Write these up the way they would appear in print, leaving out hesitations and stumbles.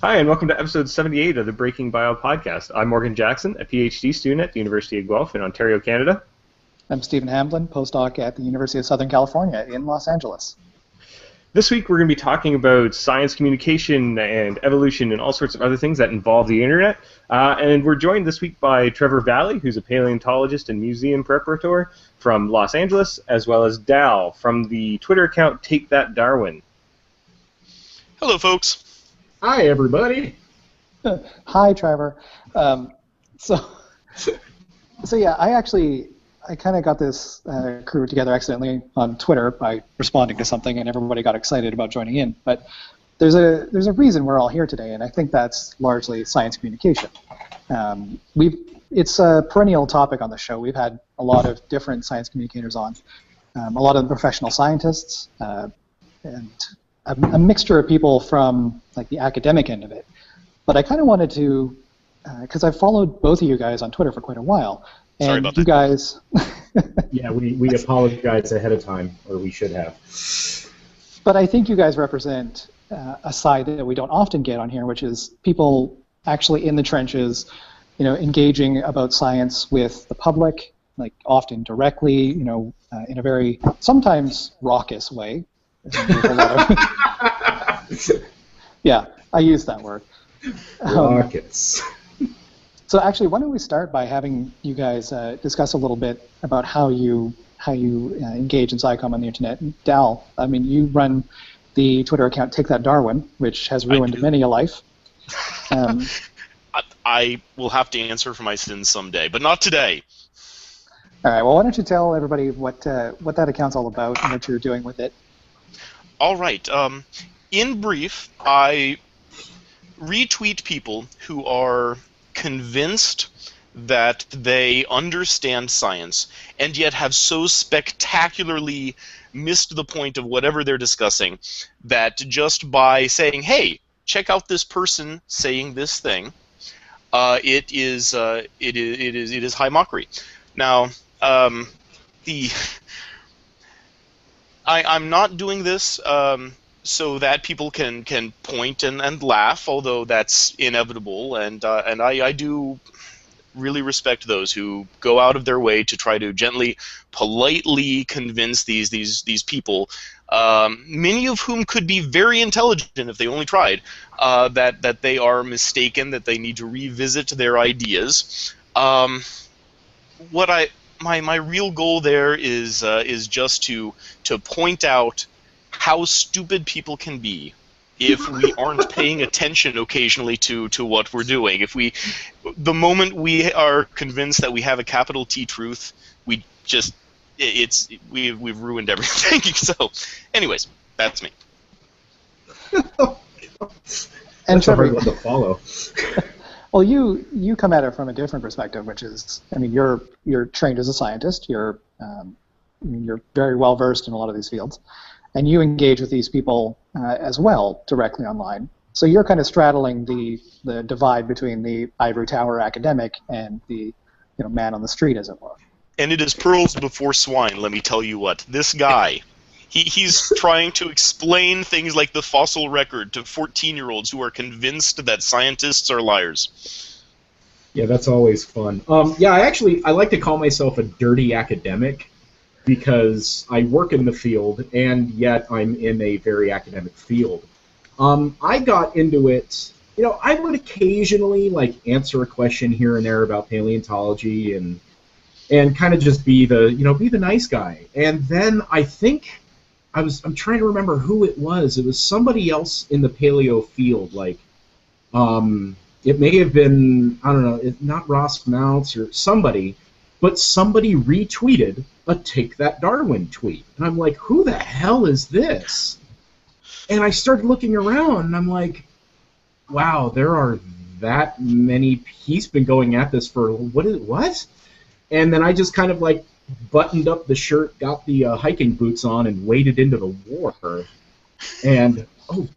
Hi, and welcome to episode 78 of the Breaking Bio podcast. I'm Morgan Jackson, a PhD student at the University of Guelph in Ontario, Canada. I'm Stephen Hamblin, postdoc at the University of Southern California in Los Angeles. This week we're going to be talking about science communication and evolution and all sorts of other things that involve the internet. And we're joined this week by Trevor Valle, who's a paleontologist and museum preparator from Los Angeles, as well as Dal from the Twitter account Take That Darwin. Hello, folks. Hi, everybody. Hi, Trevor. So yeah, I kind of got this crew together accidentally on Twitter by responding to something, and everybody got excited about joining in. But there's a reason we're all here today, and I think that's largely science communication. It's a perennial topic on the show. We've had a lot of different science communicators on, a lot of professional scientists, and a mixture of people from like the academic end of it. But I kind of wanted to, because I've followed both of you guys on Twitter for quite a while. And sorry about you that. Guys, Yeah, we apologize ahead of time, or we should have. but I think you guys represent a side that we don't often get on here, which is people actually in the trenches, engaging about science with the public, like often directly, in a very sometimes raucous way. Yeah, I use that word. Rockets. So actually, why don't we start by having you guys discuss a little bit about how you engage in SciComm on the internet. Dal, I mean, you run the Twitter account Take That Darwin, which has ruined many a life. I will have to answer for my sins someday, but not today. All right. Well, why don't you tell everybody what that account's all about and what you're doing with it? All right. In brief, I retweet people who are convinced that they understand science and yet have so spectacularly missed the point of whatever they're discussing that just by saying, hey, check out this person saying this thing, it is high mockery. Now, I'm not doing this so that people can point and laugh, although that's inevitable, and I do really respect those who go out of their way to try to gently, politely convince these people, many of whom could be very intelligent if they only tried, that they are mistaken, that they need to revisit their ideas. My real goal there is just to point out how stupid people can be if we aren't paying attention occasionally to what we're doing. The moment we are convinced that we have a capital T truth, we've ruined everything. So, anyways, that's me. And Trevor, hard one to follow. well, you come at it from a different perspective, which is, I mean, you're trained as a scientist. You're very well versed in a lot of these fields, and you engage with these people as well directly online. So you're kind of straddling the divide between the ivory tower academic and the man on the street, as it were. And it is pearls before swine, let me tell you what. This guy, he's trying to explain things like the fossil record to 14-year-olds who are convinced that scientists are liars. Yeah, that's always fun. I like to call myself a dirty academic because I work in the field and yet I'm in a very academic field. I got into it, I would occasionally answer a question here and there about paleontology and kind of just be the nice guy. And then I think I'm trying to remember who it was. It was somebody else in the paleo field, it may have been, I don't know, not Ross Mounts or somebody, but somebody retweeted a Take That Darwin tweet. And I'm like, who the hell is this? And I started looking around, and I'm like, wow, there are that many. He's been going at this for what? And then I just kind of buttoned up the shirt, got the hiking boots on, and waded into the water. And oh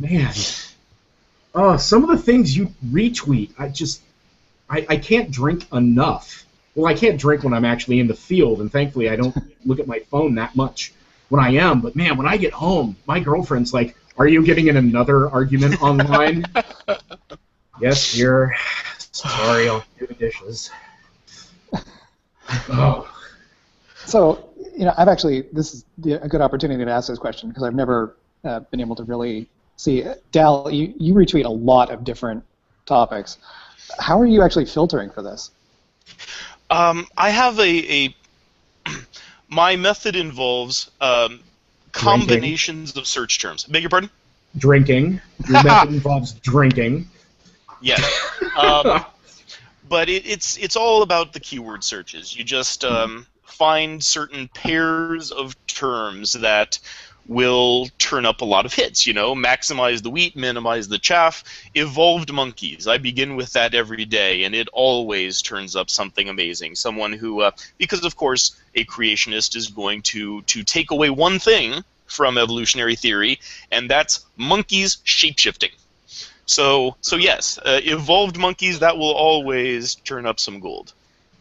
man, some of the things you retweet, I can't drink enough. Well, I can't drink when I'm actually in the field, and thankfully I don't look at my phone that much when I am. But man, when I get home, my girlfriend's like, Are you getting in another argument online? Yes, dear. Sorry, I'll do the dishes. Oh. So, I've actually, this is a good opportunity to ask this question because I've never been able to really see. Dal, you retweet a lot of different topics. How are you actually filtering for this? I have my method involves combinations of search terms. Beg your pardon? Drinking. Your method involves drinking. Yes. But it's all about the keyword searches. You just find certain pairs of terms that will turn up a lot of hits. Maximize the wheat, minimize the chaff. Evolved monkeys. I begin with that every day, and it always turns up something amazing. Someone who, because of course, a creationist is going to take away one thing from evolutionary theory, and that's monkeys shapeshifting. So yes, evolved monkeys, that will always turn up some gold.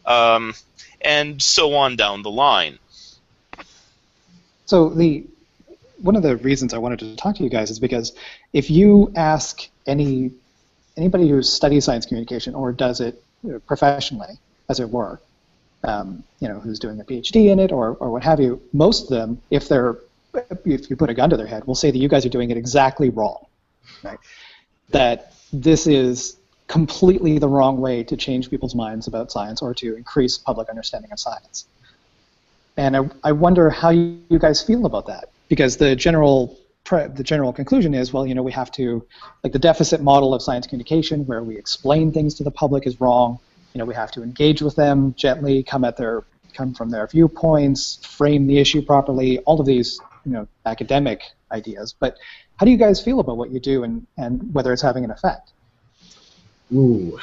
And so on down the line. So one of the reasons I wanted to talk to you guys is because if you ask anybody who studies science communication or does it professionally, as it were, who's doing a PhD in it or what have you, most of them, if you put a gun to their head, will say that you guys are doing it exactly wrong, right? That this is completely the wrong way to change people's minds about science or to increase public understanding of science. And I wonder how you guys feel about that, because the general conclusion is, well, we have to, like the deficit model of science communication, where we explain things to the public, is wrong. We have to engage with them gently, come from their viewpoints, frame the issue properly. All of these, academic ideas. But how do you guys feel about what you do and whether it's having an effect? Ooh,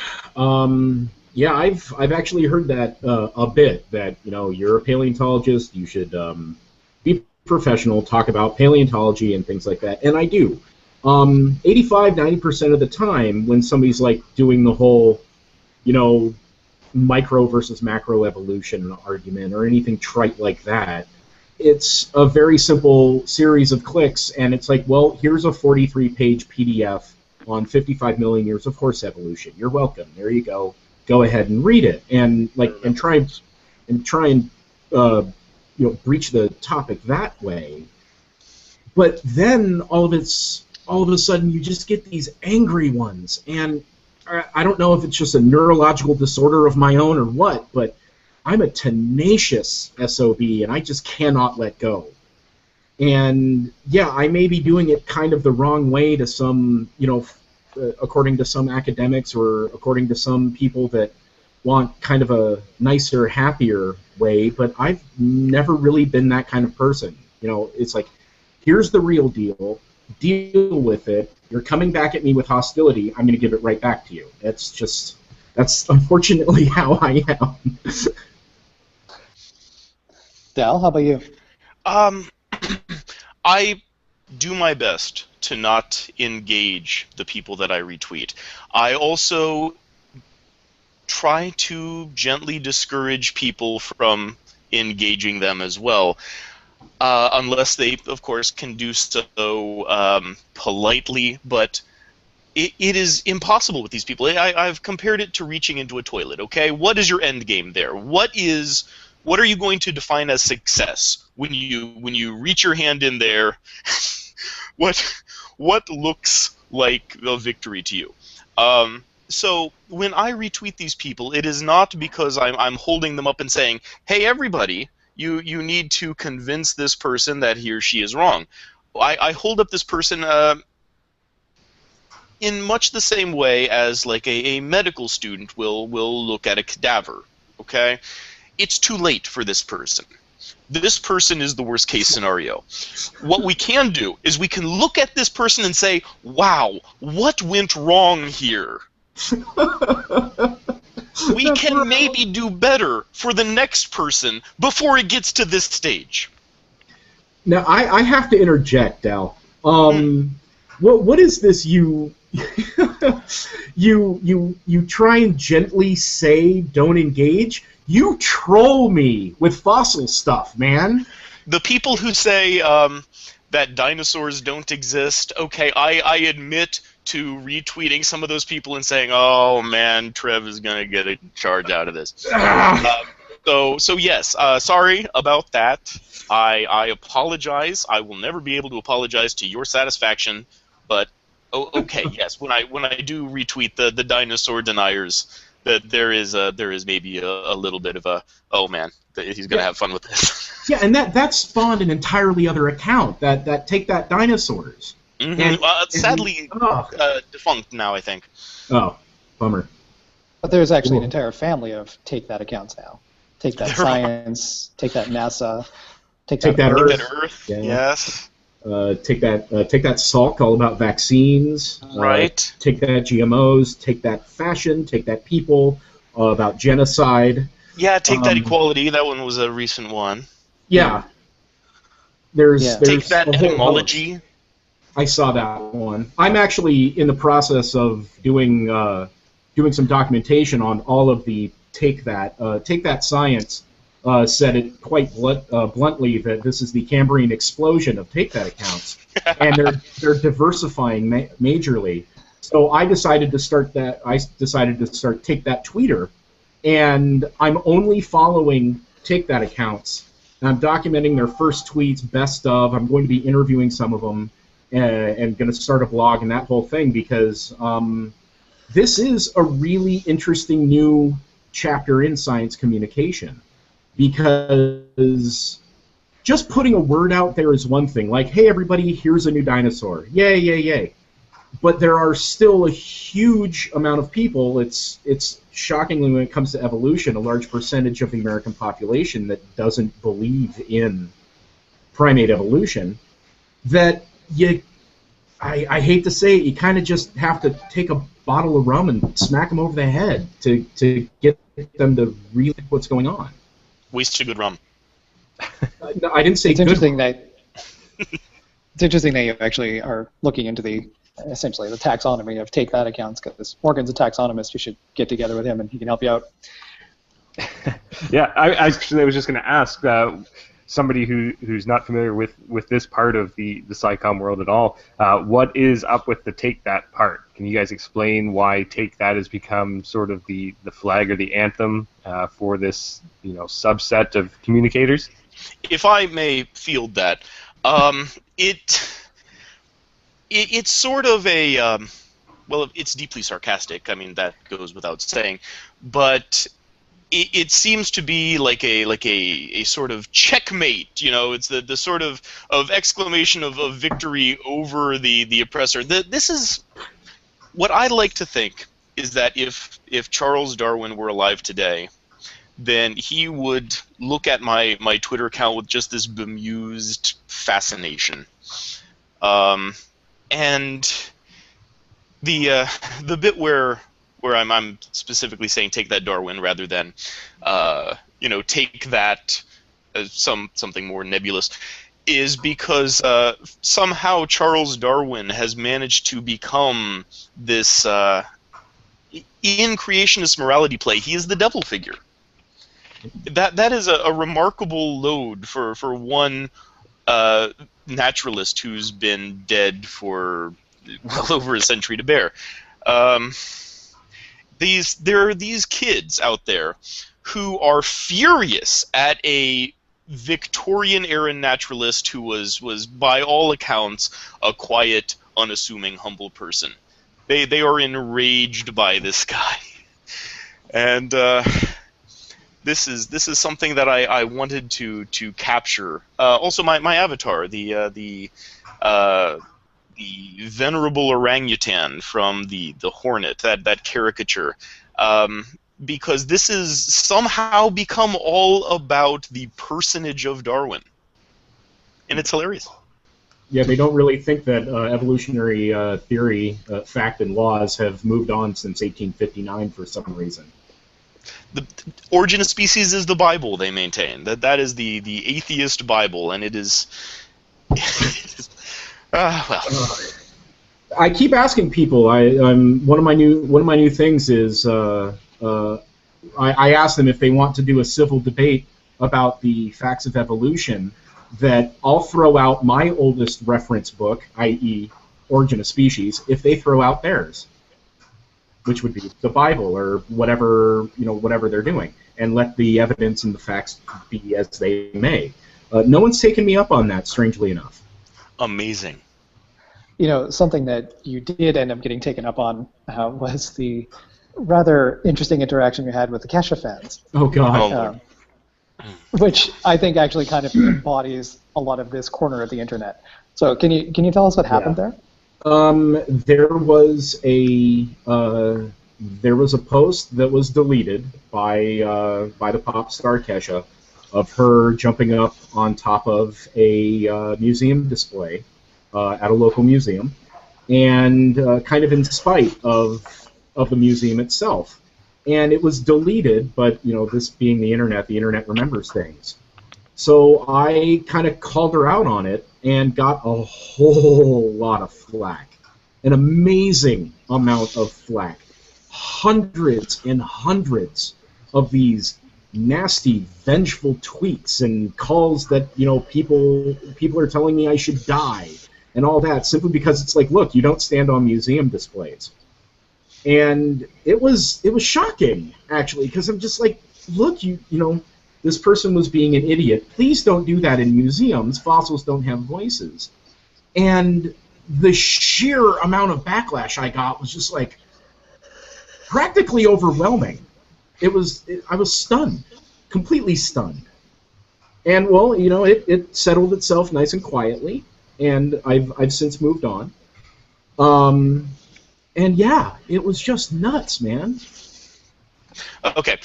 yeah, I've actually heard that a bit. That you're a paleontologist, you should be professional, talk about paleontology and things like that, and I do. 85-90% of the time, when somebody's like doing the whole, micro versus macro evolution argument or anything trite like that, it's a very simple series of clicks, and it's like, well, here's a 43-page PDF on 55 million years of horse evolution. You're welcome. There you go. Go ahead and read it, and try and breach the topic that way. But then all of a sudden you just get these angry ones, and I don't know if it's just a neurological disorder of my own or what, but I'm a tenacious SOB, and I just cannot let go. And yeah, I may be doing it kind of the wrong way to some, according to some academics or according to some people that want kind of a nicer, happier way, but I've never really been that kind of person. It's like, here's the real deal, deal with it. You're coming back at me with hostility, I'm going to give it right back to you. That's unfortunately how I am. Dal, how about you? I do my best to not engage the people that I retweet. I also try to gently discourage people from engaging them as well, unless they, of course, can do so politely, but it is impossible with these people. I've compared it to reaching into a toilet, okay? What is your end game there? What are you going to define as success when you reach your hand in there? What looks like a victory to you? So when I retweet these people, it is not because I'm holding them up and saying, "Hey, everybody, you need to convince this person that he or she is wrong." I hold up this person in much the same way as like a medical student will look at a cadaver. Okay, it's too late for this person. This person is the worst case scenario. What we can do is we can look at this person and say, "Wow, what went wrong here?" We can maybe do better for the next person before it gets to this stage. Now, I have to interject, Dal. What is this you try and gently say don't engage? You troll me with fossil stuff, man. The people who say that dinosaurs don't exist. Okay, I admit to retweeting some of those people and saying, "Oh man, Trev is gonna get a charge out of this." So yes, sorry about that. I apologize. I will never be able to apologize to your satisfaction. But okay, yes, when I do retweet the dinosaur deniers, that there is maybe a little bit of a, oh man, he's gonna have fun with this. Yeah, and that spawned an entirely other account that take that dinosaurs. Mm-hmm. And, sadly, defunct now, I think. Oh, bummer. But there's actually an entire family of take that accounts now. Take that science, take that NASA, take that Earth. Take that Earth. Yeah. Yes. Take that Salk, all about vaccines. Right. Take that GMOs. Take that fashion. Take that people, about genocide. Yeah, take that equality. That one was a recent one. Yeah. There's take that etymology. I saw that one. I'm actually in the process of doing some documentation on all of the take that science. Said it quite bluntly that this is the Cambrian explosion of take that accounts, and they're diversifying majorly. So I decided to start take that Tweeter, and I'm only following take that accounts. And I'm documenting their first tweets, best of. I'm going to be interviewing some of them, and going to start a blog and that whole thing because this is a really interesting new chapter in science communication. Because just putting a word out there is one thing, like, hey, everybody, here's a new dinosaur. Yay, yay, yay. But there are still a huge amount of people, it's shockingly when it comes to evolution, a large percentage of the American population that doesn't believe in primate evolution, that I hate to say it, you kind of just have to take a bottle of rum and smack them over the head to get them to realize what's going on. Waste a good rum. No, I didn't say it's good. It's interesting that you actually are looking into essentially the taxonomy of take that accounts, because Morgan's a taxonomist. You should get together with him and he can help you out. Yeah, I was just going to ask somebody who's not familiar with this part of the SciComm world at all, what is up with the take that part? Can you guys explain why take that has become sort of the flag or the anthem for this subset of communicators? If I may field that, it's sort of a well, it's deeply sarcastic. I mean, that goes without saying, but it seems to be like a sort of checkmate. It's the sort of exclamation of victory over the oppressor. This is what I like to think is that if Charles Darwin were alive today, then he would look at my Twitter account with just this bemused fascination. And the bit where I'm specifically saying take that Darwin rather than take that something more nebulous is because somehow Charles Darwin has managed to become this in creationist morality play. He is the devil figure. That is a remarkable load for one naturalist who's been dead for well over a century to bear. There are these kids out there who are furious at a Victorian-era naturalist who was by all accounts a quiet, unassuming, humble person. They are enraged by this guy, and this is something that I wanted to capture. Also, my avatar, the venerable orangutan from the Hornet, that caricature, because this is somehow become all about the personage of Darwin, and it's hilarious. Yeah, they don't really think that evolutionary theory, fact, and laws have moved on since 1859 for some reason. The origin of species is the Bible, they maintain. That is the atheist Bible, and it is. Well. I keep asking people. One of my new things is I ask them if they want to do a civil debate about the facts of evolution, that I'll throw out my oldest reference book, i.e., Origin of Species, if they throw out theirs, which would be the Bible or whatever whatever they're doing, and let the evidence and the facts be as they may. No one's taken me up on that, strangely enough. Amazing. Something that you did end up getting taken up on was the rather interesting interaction you had with the Kesha fans. Oh, God. Which I think actually kind of embodies a lot of this corner of the internet. So can you tell us what happened there? There was a post that was deleted by the pop star Kesha of her jumping up on top of a museum display at a local museum, and kind of in spite of the museum itself. And it was deleted, but this being the internet remembers things. So I kind of called her out on it and got a whole lot of flack, an amazing amount of flack, hundreds and hundreds of these nasty, vengeful tweets and calls that people are telling me I should die and all that, simply because it's like, look, you don't stand on museum displays. And it was shocking, actually, because I'm just like, look, this person was being an idiot. Please don't do that in museums. Fossils don't have voices. And the sheer amount of backlash I got was just like practically overwhelming. I was stunned, completely stunned. And well, it settled itself nice and quietly, and I've since moved on. And yeah, it was just nuts, man. Okay,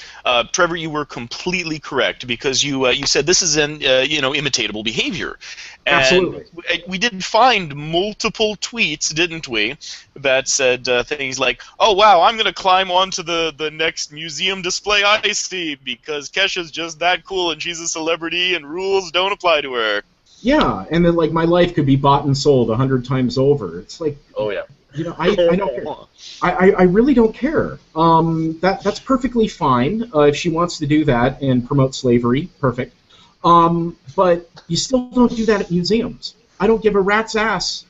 Trevor, you were completely correct, because you said this is an imitatable behavior, and absolutely. We did find multiple tweets, didn't we, that said things like, "Oh wow, I'm going to climb onto the next museum display I see because Kesha's just that cool and she's a celebrity and rules don't apply to her." Yeah, and then like my life could be bought and sold 100 times over. It's like, oh yeah. I don't care. I really don't care. That's perfectly fine if she wants to do that and promote slavery. Perfect. But you still don't do that at museums. I don't give a rat's ass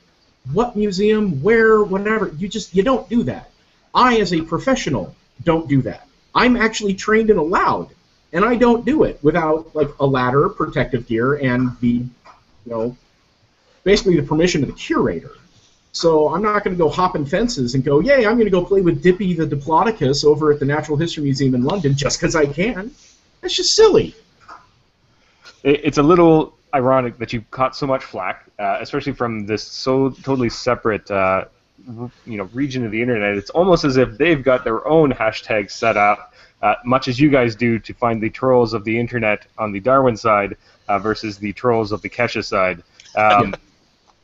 what museum, where, whatever. You don't do that. I, as a professional, don't do that. I'm actually trained and allowed, and I don't do it without like a ladder, protective gear, and basically the permission of the curator. So I'm not going to go hopping fences and go, yay, I'm going to go play with Dippy the Diplodocus over at the Natural History Museum in London just because I can. That's just silly. It's a little ironic that you caught so much flack, especially from this so totally separate region of the internet. It's almost as if they've got their own hashtag set up, much as you guys do to find the trolls of the internet on the Darwin side versus the trolls of the Kesha side.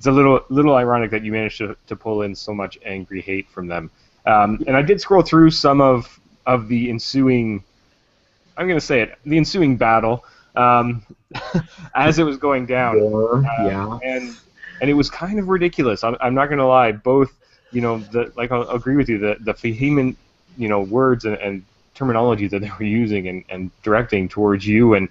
It's a little ironic that you managed to pull in so much angry hate from them. And I did scroll through some of the ensuing, I'm going to say it, the ensuing battle as it was going down. And it was kind of ridiculous. I'm not going to lie. Both, I'll agree with you, the vehement, words and terminology that they were using and directing towards you and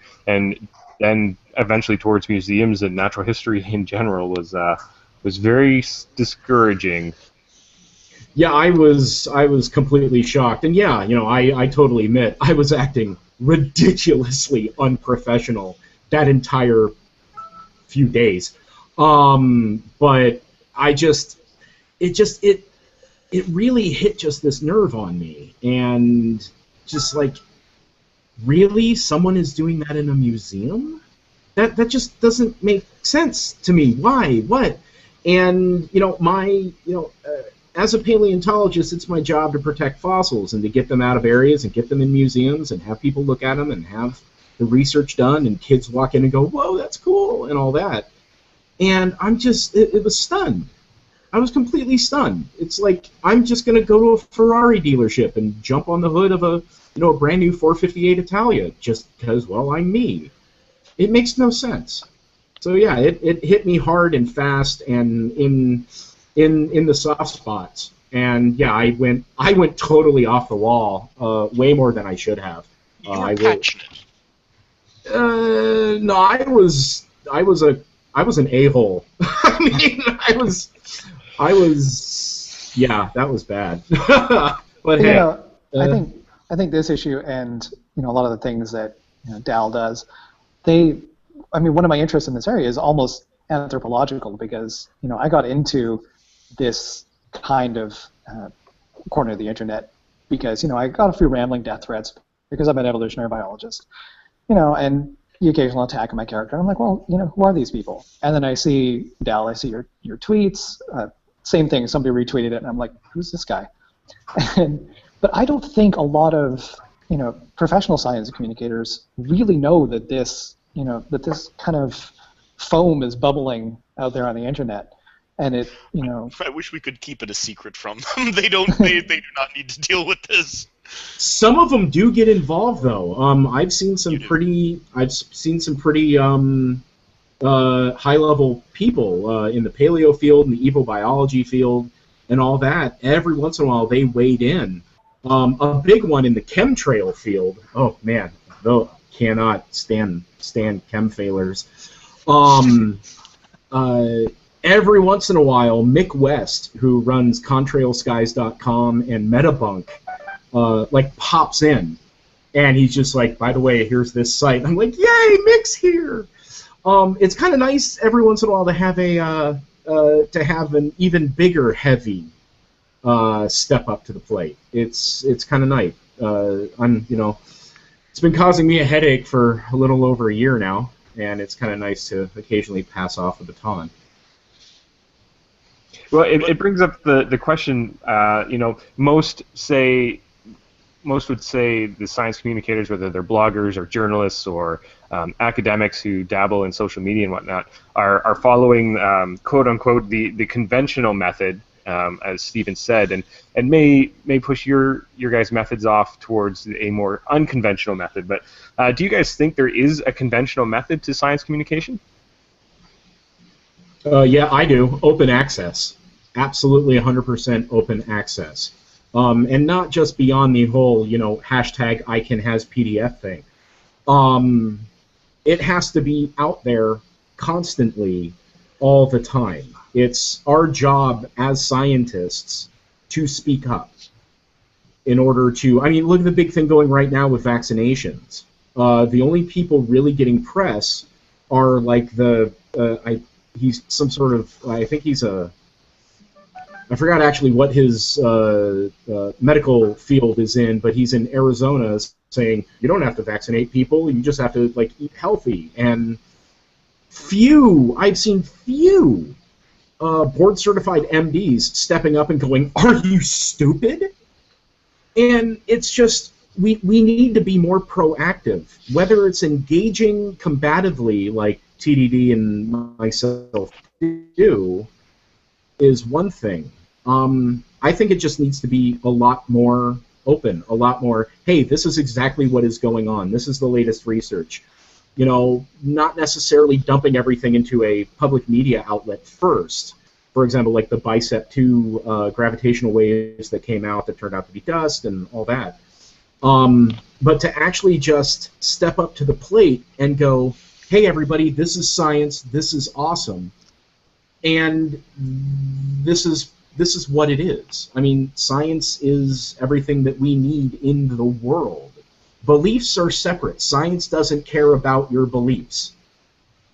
eventually towards museums and natural history in general was very discouraging. Yeah, I was completely shocked, and yeah, I totally admit I was acting ridiculously unprofessional that entire few days. But it really hit just this nerve on me, and just like, really, someone is doing that in a museum? That just doesn't make sense to me. Why? What? And as a paleontologist, it's my job to protect fossils and to get them out of areas and get them in museums and have people look at them and have the research done and kids walk in and go, whoa, that's cool, and all that. And I'm just, it was stunned. I was completely stunned. It's like I'm just going to go to a Ferrari dealership and jump on the hood of a brand new 458 Italia just because, well, I'm me. It makes no sense. So yeah, it hit me hard and fast and in the soft spots. And yeah, I went totally off the wall, way more than I should have. You were passionate. No, I I was an a-hole. I mean, I was, yeah, that was bad. But hey, I think this issue and a lot of the things that Dal does, one of my interests in this area is almost anthropological because I got into this kind of corner of the internet because I got a few rambling death threats because I'm an evolutionary biologist, and the occasional attack on my character. And I'm like, well, who are these people? And then I see Dal, I see your tweets, same thing. Somebody retweeted it, and I'm like, who's this guy? But I don't think a lot of professional science communicators really know that this kind of foam is bubbling out there on the internet, and it I wish we could keep it a secret from them. They don't. They do not need to deal with this. Some of them do get involved, though. I've seen some pretty high-level people in the paleo field, in the evobiology field, and all that. Every once in a while, they wade in. A big one in the chemtrail field. Oh man, though cannot stand chem failers. Every once in a while, Mick West, who runs contrailskies.com and Metabunk, pops in, and he's just like, by the way, here's this site. I'm like, yay, Mick's here. It's kind of nice every once in a while to have an even bigger heavy step up to the plate. It's kind of nice. It's been causing me a headache for a little over a year now, and it's kind of nice to occasionally pass off the baton. Well, it brings up the question. Most would say the science communicators, whether they're bloggers or journalists or academics who dabble in social media and whatnot, are following quote unquote the conventional method, as Stephen said, and may push your guys' methods off towards a more unconventional method. But do you guys think there is a conventional method to science communication? Yeah, I do. Open access. Absolutely 100% open access. And not just beyond the whole, hashtag ICANHasPDF thing. It has to be out there constantly, all the time. It's our job as scientists to speak up in order to, look at the big thing going right now with vaccinations. The only people really getting press are like he's some sort of, I think he's I forgot actually what his medical field is in, but he's in Arizona saying, you don't have to vaccinate people, you just have to, eat healthy. And I've seen few board-certified MDs stepping up and going, are you stupid? And it's just, we need to be more proactive, whether it's engaging combatively like TDD and myself do, is one thing. I think it just needs to be a lot more open, a lot more, hey, this is exactly what is going on. This is the latest research. Not necessarily dumping everything into a public media outlet first. For example, like the Bicep 2 gravitational waves that came out that turned out to be dust and all that. But to actually just step up to the plate and go, hey, everybody, this is science, this is awesome, and this is what it is. Science is everything that we need in the world. Beliefs are separate. Science doesn't care about your beliefs.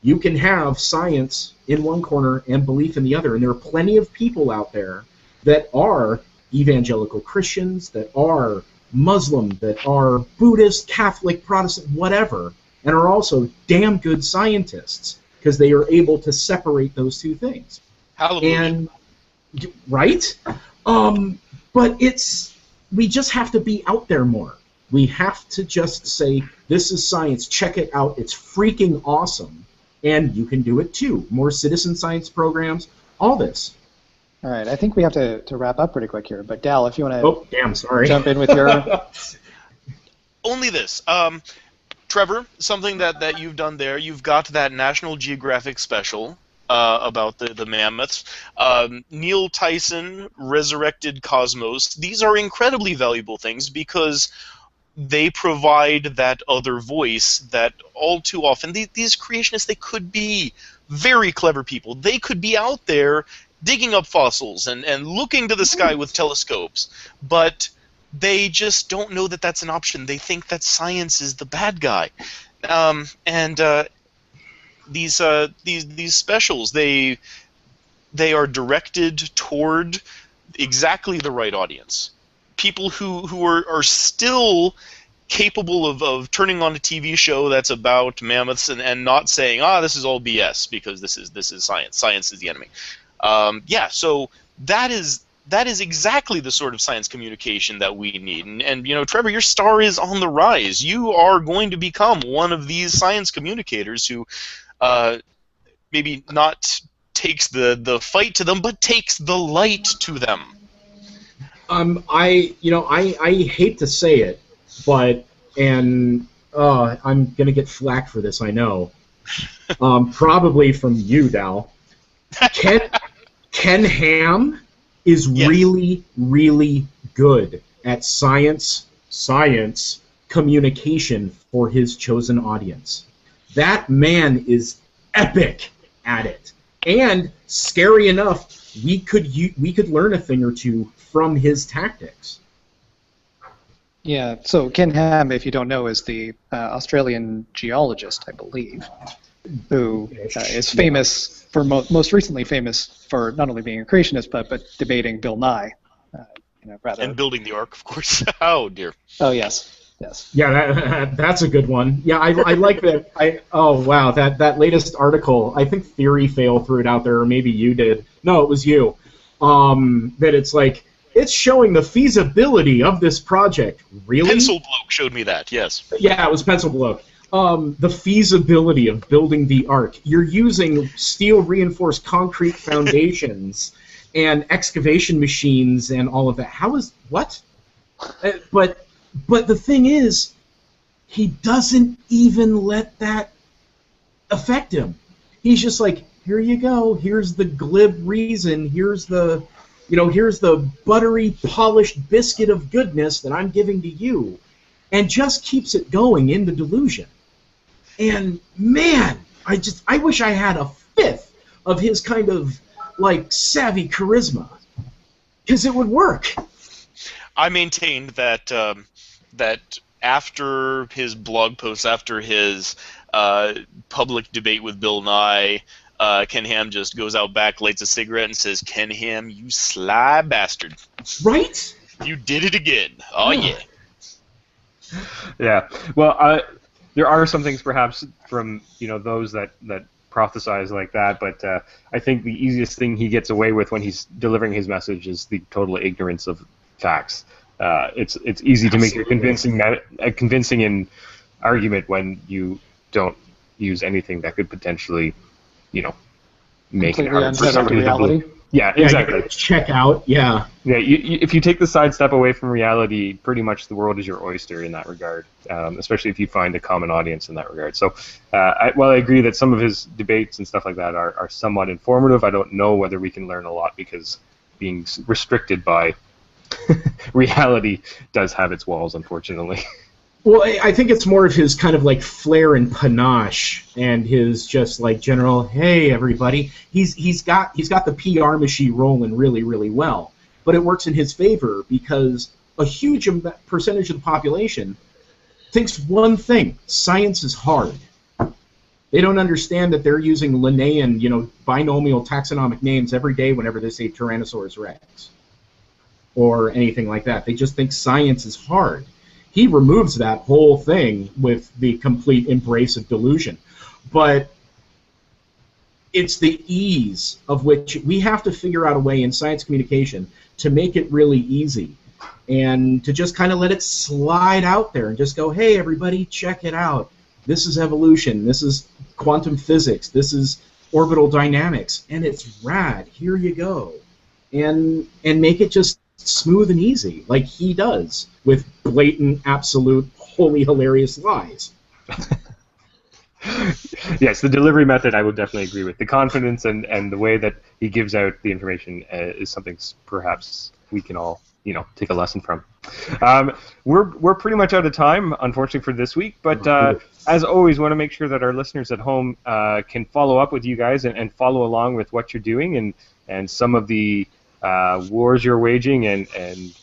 You can have science in one corner and belief in the other, and there are plenty of people out there that are evangelical Christians, that are Muslim, that are Buddhist, Catholic, Protestant, whatever, and are also damn good scientists because they are able to separate those two things. Hallelujah. And right? But we just have to be out there more. We have to just say, this is science, check it out, it's freaking awesome, and you can do it too. More citizen science programs, all this. All right, I think we have to wrap up pretty quick here, but Dal, if you want to jump in with your... Only this. Trevor, something that you've done there, you've got that National Geographic special about the mammoths. Neil Tyson, Resurrected Cosmos. These are incredibly valuable things because they provide that other voice that all too often these creationists, they could be very clever people. They could be out there digging up fossils and looking to the sky with telescopes, but they just don't know that that's an option. They think that science is the bad guy. These specials, they are directed toward exactly the right audience. People who are still capable of turning on a TV show that's about mammoths and not saying, this is all BS, because this is science. Science is the enemy. So that is exactly the sort of science communication that we need. And Trevor, your star is on the rise. You are going to become one of these science communicators who maybe not takes the fight to them, but takes the light to them. I hate to say it, but I'm gonna get flack for this, I know. Probably from you, Dal. Ken Ham is really, really good at science communication for his chosen audience. That man is epic at it, and scary enough, we could learn a thing or two from his tactics. Yeah, so Ken Ham, if you don't know, is the Australian geologist, I believe, who is famous for most recently famous for not only being a creationist but debating Bill Nye, and building the Ark, of course. Oh dear. Oh yes. Yeah, that's a good one. Yeah, I like that. Oh wow, that latest article. I think Theory Fail threw it out there, or maybe you did. No, it was you. That it's like, it's showing the feasibility of this project. Really? Pencil Bloke showed me that. Yes. Yeah, it was Pencil Bloke. The feasibility of building the Ark. You're using steel-reinforced concrete foundations and excavation machines and all of that. How is what? But the thing is, he doesn't even let that affect him. He's just like, here you go. Here's the glib reason. Here's the buttery, polished biscuit of goodness that I'm giving to you, and just keeps it going in the delusion. And man, I wish I had a fifth of his kind of like savvy charisma, because it would work. I maintained that that after his blog post, after his public debate with Bill Nye, Ken Ham just goes out back, lights a cigarette, and says, "Ken Ham, you sly bastard! Right? You did it again! Oh yeah." Yeah. Well, there are some things perhaps from those that prophesize like that, but I think the easiest thing he gets away with when he's delivering his message is the total ignorance of facts. It's easy to make a convincing argument when you don't use anything that could potentially, make it hard for somebody to believe. Yeah, exactly. Check out. Yeah. Yeah. If you take the sidestep away from reality, pretty much the world is your oyster in that regard. Especially if you find a common audience in that regard. So, while I agree that some of his debates and stuff like that are somewhat informative, I don't know whether we can learn a lot, because being restricted by reality does have its walls, unfortunately. Well, I think it's more of his kind of like flair and panache, and his just like general, hey everybody. He's got the PR machine rolling really, really well, but it works in his favor because a huge percentage of the population thinks one thing: science is hard. They don't understand that they're using Linnaean, binomial taxonomic names every day whenever they say Tyrannosaurus Rex or anything like that. They just think science is hard. He removes that whole thing with the complete embrace of delusion. But it's the ease of which we have to figure out a way in science communication to make it really easy, and to just kind of let it slide out there and just go, hey, everybody, check it out. This is evolution. This is quantum physics. This is orbital dynamics. And it's rad. Here you go. And make it just smooth and easy, like he does, with blatant, absolute, wholly hilarious lies. Yes, the delivery method I would definitely agree with. The confidence and the way that he gives out the information is something perhaps we can all take a lesson from. We're pretty much out of time, unfortunately, for this week. But as always, want to make sure that our listeners at home can follow up with you guys and follow along with what you're doing and some of the wars you're waging and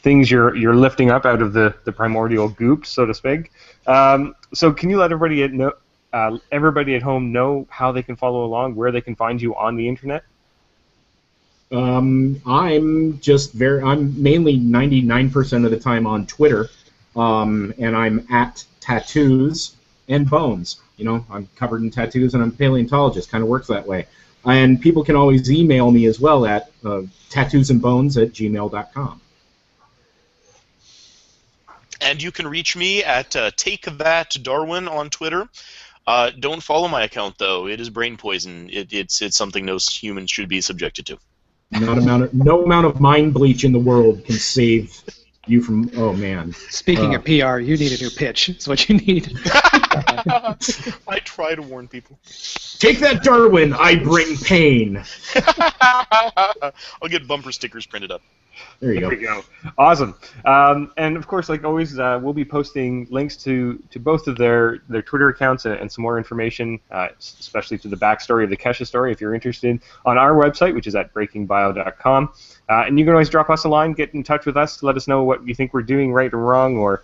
things you're lifting up out of the primordial goop, so to speak. So can you let everybody at home know how they can follow along, where they can find you on the internet? I'm mainly 99% of the time on Twitter, and I'm at Tattoos and Bones. I'm covered in tattoos, and I'm a paleontologist. Kind of works that way. And people can always email me as well at tattoosandbones@gmail.com. And you can reach me at TakeThatDarwin on Twitter. Don't follow my account, though. It is brain poison. It's something no human should be subjected to. No amount of mind bleach in the world can save you from... Oh, man. Speaking of PR, you need a new pitch. It's what you need. I try to warn people. Take that, Darwin! I bring pain! I'll get bumper stickers printed up. There you go. There we go. Awesome. And of course, like always, we'll be posting links to both of their Twitter accounts and some more information, especially to the backstory of the Kesha story if you're interested, on our website, which is at breakingbio.com. And you can always drop us a line, get in touch with us, let us know what you think we're doing right or wrong, or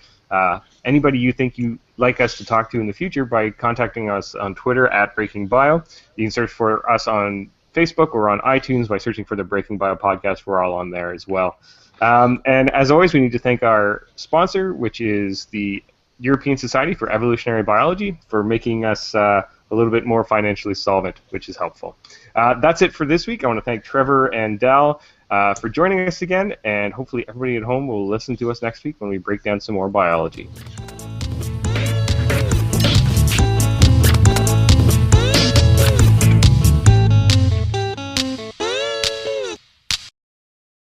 anybody you think you'd like us to talk to in the future by contacting us on Twitter at BreakingBio. You can search for us on Facebook or on iTunes by searching for the Breaking Bio podcast. We're all on there as well. And as always, we need to thank our sponsor, which is the European Society for Evolutionary Biology, for making us a little bit more financially solvent, which is helpful. That's it for this week. I want to thank Trevor and Dal for joining us again, and hopefully everybody at home will listen to us next week when we break down some more biology.